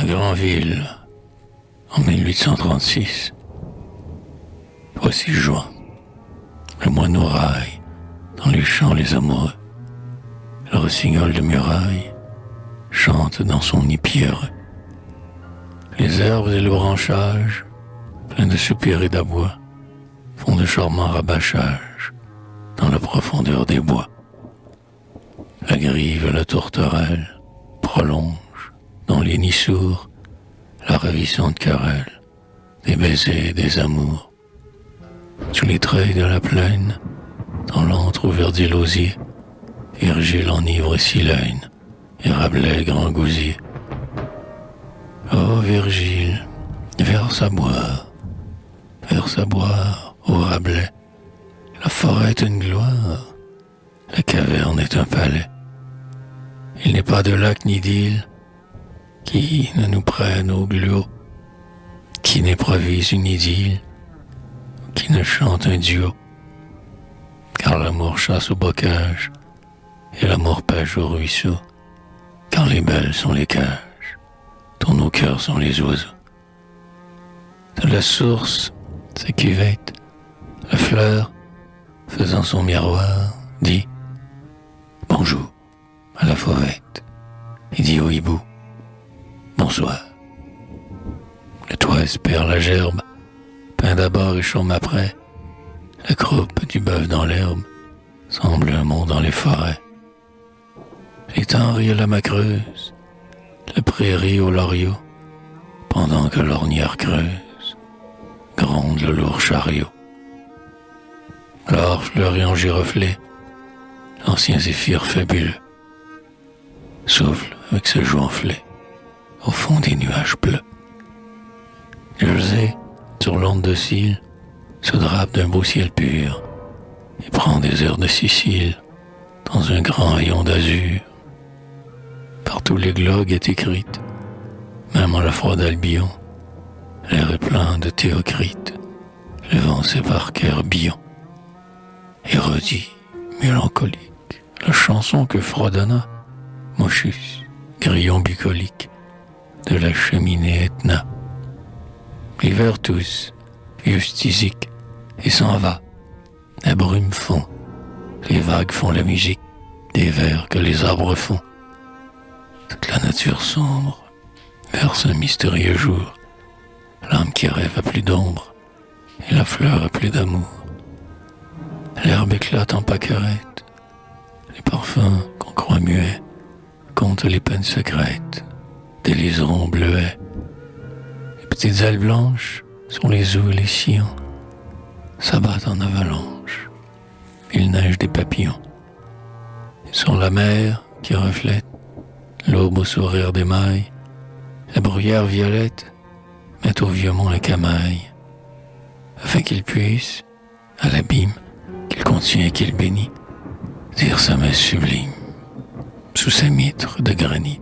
Granville, en 1836. Voici juin. Le mois nous raille, dans les champs les amoureux. Le rossignol de muraille chante dans son nid pierreux. Les herbes et le branchage, pleins de soupirs et d'abois, font de charmants rabâchages dans la profondeur des bois. La grive et la tourterelle prolongent dans les nids sourds la ravissante querelle des baisers et des amours. Sous les treilles de la plaine, dans l'antre ouvert l'osier, Virgile enivre Silène et Rabelais grand gousier. Oh Virgile, verse à boire, ô Rabelais, la forêt est une gloire, la caverne est un palais. Il n'est pas de lac ni d'île qui ne nous prenne au gluot, qui n'improvise une idylle, qui ne chante un duo. Car l'amour chasse au bocage et l'amour pêche au ruisseau. Car les belles sont les cages, dont nos cœurs sont les oiseaux. De la source, sa cuvette, la fleur, faisant son miroir, dit bonjour à la fauvette et dit au hibou bonsoir. Le toit espère la gerbe, pain d'abord et chaume après. La croupe du bœuf dans l'herbe semble un mont dans les forêts. L'étang rit à la macreuse, la prairie au loriot, pendant que l'ornière creuse gronde le lourd chariot. L'or fleurit en giroflée, l'ancien zéphyr fabuleux souffle avec ses joues enflées au fond des nuages bleus. José, sur l'onde de cils, se drape d'un beau ciel pur et prend des airs de Sicile dans un grand rayon d'azur. Partout l'églogue est écrite, même en la froide Albion, l'air est plein de Théocrite, le vent sépare Herbillon. Érudit, mélancolique, la chanson que fredonna Moschus, grillon bucolique, de la cheminée Etna. L'hiver tousse, justisique, et s'en va. La brume fond, les vagues font la musique des vers que les arbres font. Toute la nature sombre verse un mystérieux jour. L'âme qui rêve a plus d'ombre, et la fleur a plus d'amour. L'herbe éclate en pâquerettes, les parfums qu'on croit muets comptent les peines secrètes des liserons bleuets. Les petites ailes blanches sur les eaux et les sillons s'abattent en avalanche. Il neige des papillons. Et sur la mer qui reflète l'aube au sourire des mailles, la bruyère violette met au vieux mont la camaille, afin qu'il puisse, à l'abîme qu'il contient et qu'il bénit, dire sa messe sublime sous sa mitre de granit.